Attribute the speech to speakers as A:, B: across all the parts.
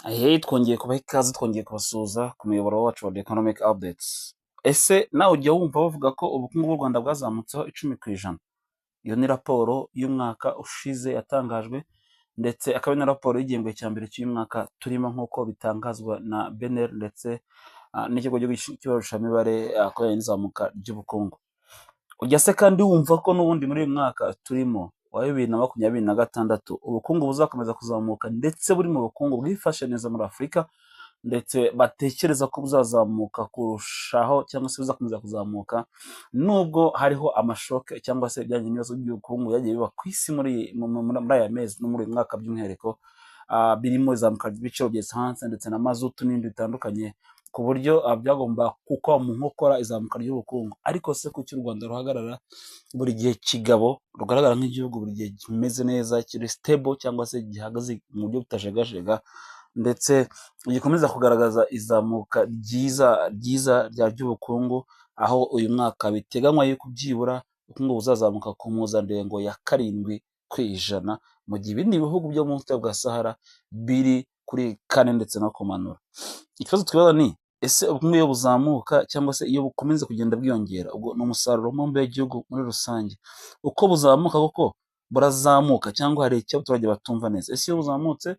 A: Hey, twongeye kubaha ikaze, twongeye kubasuhuza ku muyoboro wacu wa The Economic Updates. Ese nawe ujya wumva bavuga ko ubukungu bw'u Rwanda bwazamutseho 10%? Iyo ni raporo y'umwaka ushize yatangajwe, ndetse akaba ari na raporo y'igihembwe cya mbere cy'uyu mwaka turimo, nk'uko bitangazwa na BNR ndetse n'ikigo cy'ibarushamibare ku bijyanye n'izamuka ry'ubukungu. Ujya se kandi wumva ko n'ubundi muri uyu mwaka turimo wa 2026 ubukungu buzakomeza kuzamuka, ndetse buri mu bukungu bwifashe neza muri Afurika, ndetse batekereza ko buzazamuka kurushaho cyangwa se buzakomeza kuzamuka, nubwo hariho amashoke cyangwa se ibijyanye n'ibibazo by'ubukungu yagiye biba ku isi muri aya mezi no muri uyu mwaka by'umwihariko, birimo izamuka ry'ibiciro bya esanse ndetse na mazutu n'ibindi bitandukanye, ku buryo byagomba gukora mu nkokora izamuka ry'ubukungu. Ariko se kuki u Rwanda ruhagarara buri gihe kigabo, rugaragara nk'igihugu buri gihe kimeze neza, kiri stable cyangwa se gihagaze mu buryo butajegajega, ndetse gikomeza kugaragaza izamuka ryiza ry'ubukungu, aho uyu mwaka biteganywa yuko byibura ubukungu buzazamuka ku mpuzandengo ya 7%, mu gihe ibindi bihugu byo munsi bwa Sahara biri kuri 4 ndetse no kumanura. Ikibazo twibaza ni ese ubukungu iyo buzamuka cyangwa se iyo bukomeza kugenda bwiyongera, ubwo ni umusaruro mbumbe w'igihugu muri rusange. Uko buzamuka koko burazamuka cyangwa hari icyo abaturage batumva neza? Ese iyo buzamutse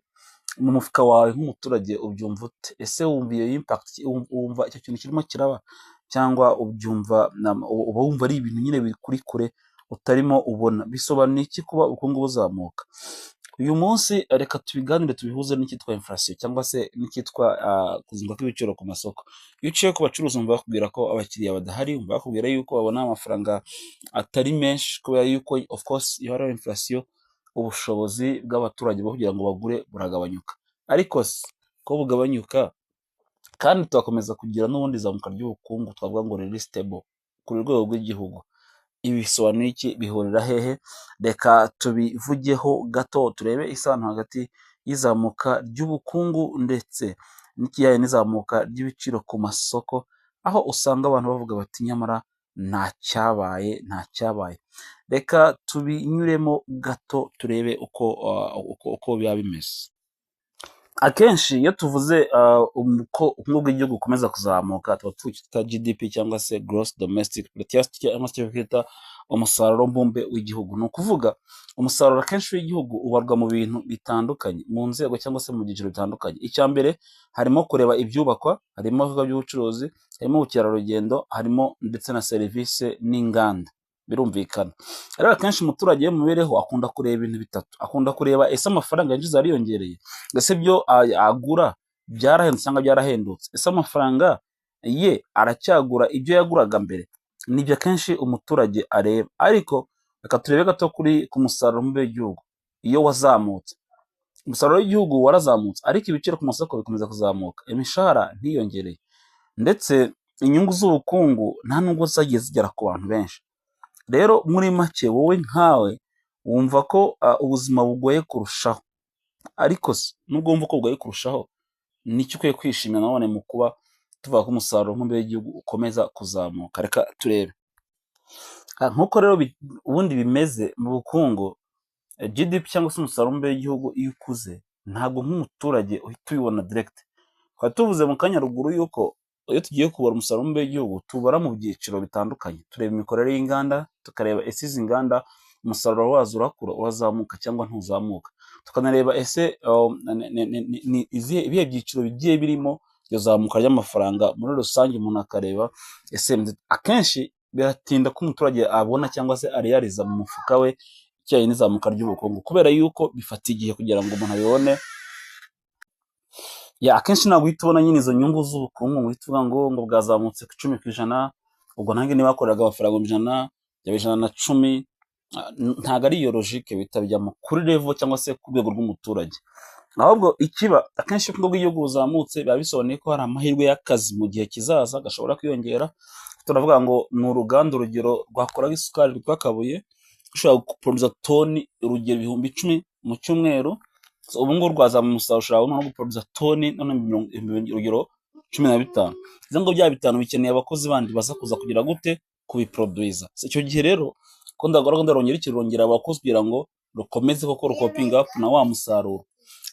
A: mu mufuka wawe nk'umuturage ubyumva ute? Ese wumva iyo impact, wumva icyo kintu kirimo kiraba, cyangwa ubyumva uba wumva ari ibintu nyine biri kuri kure utarimo ubona? Bisobanuye iki kuba ubukungu buzamuka? Uyu munsi reka tubiganire, tubihuze n'icyitwa inflation cyangwa se n'icyitwa kuzamuka kw'ibiciro ku masoko. Iyo uciye ku bacuruzi umva bakubwira ko abakiriya badahari, umva bakubwira yuko babona amafaranga atari menshi, kubera yuko of course iyo hari inflation ubushobozi bw'abaturage bwo kugira ngo bagure buragabanyuka. Ariko se ko bugabanyuka kandi tugakomeza kugira n'ubundi izamuka ry'ubukungu twavuga ngo riri stable ku rwego rw'igihugu, ibi bisobanuye iki? Bihurira hehe? Reka tubivugeho gato, turebe isano hagati y'izamuka ry'ubukungu ndetse n'ikijyanye n'izamuka ry'ibiciro ku masoko, aho usanga abantu bavuga bati nyamara nta cyabaye. Reka tubinyuremo gato turebe uko biba bimeze. Akenshi iyo tuvuze uko ubukungu bw'igihugu bukomeza kuzamuka, tuba twita GDP cyangwa se gross domestic product, cyangwa se twita umusaruro mbumbe w'igihugu. Ni ukuvuga umusaruro akenshi w'igihugu ubarwa mu bintu bitandukanye, mu nzego cyangwa se mu byiciro bitandukanye. Icya mbere harimo kureba ibyubakwa, harimo ibikorwa by'ubucuruzi, harimo ubukerarugendo, harimo ndetse na serivisi n'inganda. Birumvikana rero akenshi umuturage mu mibereho akunda kureba ibintu bitatu. Akunda kureba ese amafaranga yinjiza yariyongereye, ese ibyo agura byarahendutse cyangwa byarahendutse, ese amafaranga ye aracyagura ibyo yaguraga mbere. Nibyo akenshi umuturage areba. Ariko reka turebe gato ku musaruro mbumbe w'igihugu. Iyo wazamutse, umusaruro w'igihugu warazamutse, ariko ibiciro ku masoko bikomeza kuzamuka, imishahara ntiyongereye, ndetse inyungu z'ubukungu nta nubwo zagiye zigera ku bantu benshi. Rero muri make wowe nkawe wumva ko ubuzima bugoye kurushaho. Ariko se nubwo wumva ko bugoye kurushaho, nicyo ukwiye kwishimira nanone mu kuba tuvuga ko umusaruro mbumbe w'igihugu ukomeza kuzamuka. Reka turebe nk'uko rero ubundi bimeze mu bukungu. GDP cyangwa se umusaruro mbumbe w'igihugu iyo ukuze, ntabwo nk'umuturage uhita ubibona direct. Twari tuvuze mu kanya ruguru yuko iyo tugiye kubara umusaruro mbumbe w'igihugu tubara mu byiciro bitandukanye. Tureba imikorere y'inganda, tukareba ese izi nganda umusaruro wazo urakura, urazamuka cyangwa ntuzamuka. Tukanareba ese ibihe byiciro bigiye birimo iryo zamuka ry'amafaranga muri rusange. Umuntu akareba ese akenshi biratinda ko umuturage abona cyangwa se ariyariza mu mufuka we icyayi n'izamuka ry'ubukungu, kubera yuko bifata igihe kugira ngo umuntu abibone. Akenshi ntabwo uhita ubona nyine izo nyungu z'ubukungu ngo uhite uvuga ngo bwazamutse 10%, ubwo nange niba wakoraga amafaranga 100 yaba 110. Ntabwo ari iyo logique bihita bijyamo kuri level cyangwa se ku rwego rw'umuturage. Ahubwo ikiba akenshi ubukungu bw'igihugu buzamutse biba bisobanuye ko hari amahirwe y'akazi mu gihe kizaza gashobora kwiyongera. Turavuga ngo ni uruganda urugero rwakoraga isukari rwitwa Kabuye, rushobora guproduza toni urugero 10,000 mu cyumweru. Ubu ngubu rwazamuye umusaruro, ushobora no guproduza toni urugero 15. Izo ngo bya 5 bikeneye abakozi bandi baza kuza kugira gute kubiproduza. Icyo gihe rero ko ndagora ngo ndarongera ikirongera abakozi kugira ngo rukomeze koko rukopinga up na wa musaruro.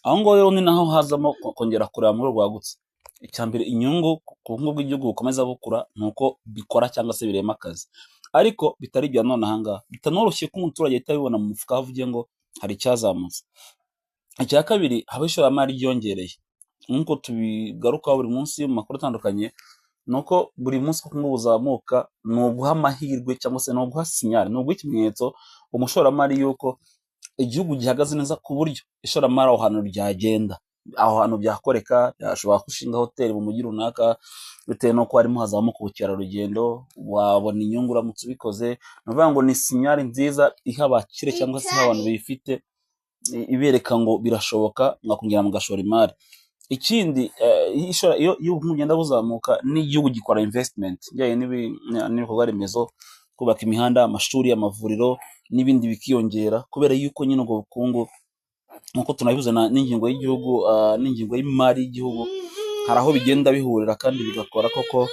A: aho ngaho rero ni naho hazamo kongera kureba muri rwagutse. Icya mbere, inyungu ku bukungu bw'igihugu bukomeza bukura ni uko bikora cyangwa se birema akazi, ariko bitari ibya none aha ngaha, bitanoroshye ko umuturage ahita abibona mu mufuka aho avuge ngo hari icyazamutse. Icya kabiri, haba ishoramari ryiyongereye nk'uko tubigarukaho buri munsi mu makuru atandukanye, ni uko buri munsi ubukungu buzamuka ni uguha amahirwe cyangwa se ni uguha sinyari, ni uguha ikimenyetso umushoramari y'uko igihugu gihagaze neza, ku buryo ishoramari aho hantu ryagenda, aho hantu byakoreka, byashobora gushinga hoteli mu mujyi runaka bitewe n'uko harimo hazamuka ubukerarugendo, wabona inyungu uramutse ubikoze. Ni ukuvuga ngo ni sinyari nziza iha abakire cyangwa se iha abantu bifite, ibereka ngo birashoboka mwakongera mugashora imari. Ikindi, iyo ubukungu bugenda buzamuka n'igihugu gikora investment ijyanye n'ibikorwa remezo, kubaka imihanda, amashuri, amavuriro n'ibindi bikiyongera, kubera yuko nyine ubwo bukungu nk'uko tunabivuze n'ingingo y'igihugu, n'ingingo y'imari y'igihugu, hari aho bigenda bihurira kandi bigakora koko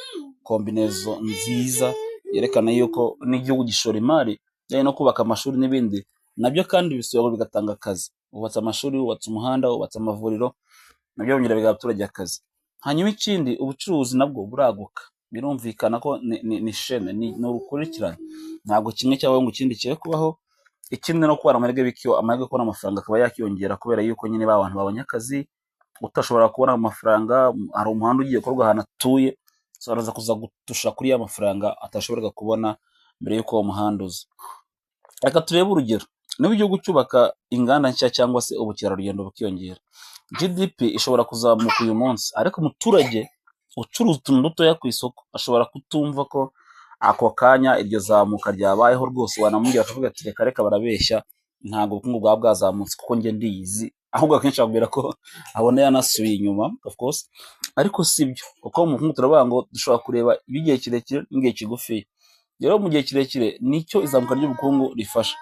A: kombinezo nziza yerekana yuko n'igihugu gishora imari ijyanye no kubaka amashuri n'ibindi, nabyo kandi bisubira bigatanga akazi. Wubatse amashuri, wubatse umuhanda, wubatse amavuriro, nabyo byongera bigaha abaturage akazi. Hanyuma ikindi, ubucuruzi nabwo buraguka, birumvikana ko ni shene, ni urukurikirane, ntabwo kimwe cyabaho ngo ikindi kibe kubaho. Ikindi no kubara amahirwe yo kubona amafaranga akaba yakiyongera, kubera yuko nyine ba bantu babonye akazi. Utashobora kubona amafaranga, hari umuhanda ugiye gukorwa ahantu atuye, so araza kuza gutusha kuri ya mafaranga atashoboraga kubona mbere y'uko uwo muhanda uza. Reka turebe urugero, niba igihugu cyubaka inganda nshya cyangwa se ubukerarugendo bukiyongera, GDP ishobora kuzamuka uyu munsi, ariko umuturage ucuruza utuntu dutoya ku isoko ashobora kutumva ko ako kanya iryo zamuka ryabayeho rwose. Wanamubwira akavuga ati reka reka barabeshya, ntabwo ubukungu bwaba bwazamutse kuko njye ndiyizi, ahubwo akenshi akubwira ko abona yanasubiye inyuma, of course, ariko si byo, kuko mu bukungu turavuga ngo dushobora kureba iby'igihe kirekire n'igihe kigufi. Rero mu gihe kirekire nicyo izamuka ry'ubukungu rifasha.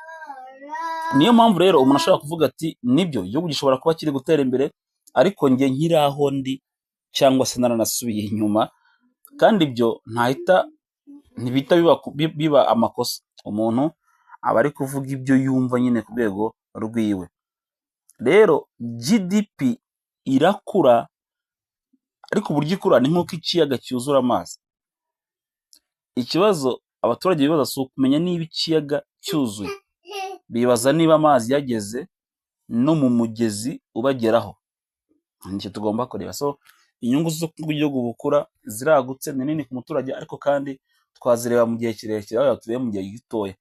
A: Niyo mpamvu rero umuntu ashobora kuvuga ati nibyo igihugu gishobora kuba kiri gutera imbere, ariko njye nkiri aho ndi cyangwa se naranasubiye inyuma, kandi ibyo ntibihita biba amakosa. Umuntu aba ari kuvuga ibyo yumva nyine ku rwego rwiwe. Rero GDP irakura, ariko uburyo ikura ni nk'uko ikiyaga cyuzura amazi. Ikibazo abaturage bibaza si ukumenya niba ikiyaga cyuzuye, bibaza niba amazi yageze no mu mugezi ubageraho. Nicyo tugomba kureba. So inyungu z'ubukungu bukura ziragutse, ni nini ku muturage, ariko kandi twazireba mu gihe kirekire, aho tureba mu gihe gitoya.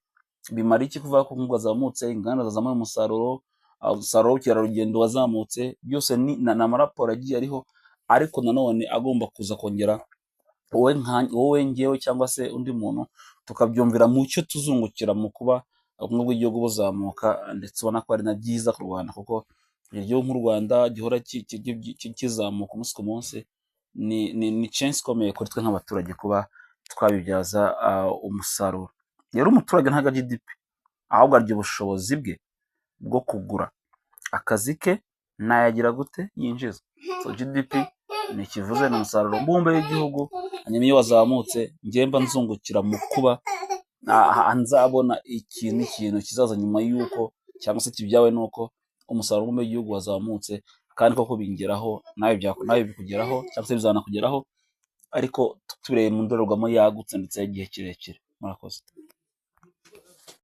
A: Bimara iki kuvuga ko ubukungu bwazamutse, inganda zazamuye umusaruro w'ubukerarugendo wazamutse, byose ni amaraporo agiye ariho, ariko nanone agomba kuza kongera wowe ngewe cyangwa se undi muntu tukabyumvira mu cyo tuzungukira mu kuba ubukungu bw'igihugu buzamuka, ndetse ubona ko ari na byiza ku Rwanda, kuko igihugu nk'u Rwanda gihora kizamuka umunsi ku munsi, ni chance ikomeye kuri twe nk'abaturage kuba twabibyaza umusaruro. Rero umuturage ntago GDP, ahubwo arya ubushobozi bwe bwo kugura akazi ke nayagira gute yinjiza. So GDP ni ikivuze, ni umusaruro mbumbe w'igihugu, hanyuma iyo wazamutse njye mba nzungukira mu kuba nzabona ikintu kizaza nyuma y'uko, cyangwa se kibyawe n'uko umusaruro mbumbe w'igihugu wazamutse, kandi koko bingeraho, nawe bikugeraho cyangwa se bizanakugeraho, ariko tubireye mu ndorerwamo yagutse ndetse y'igihe kirekire. Murakoze.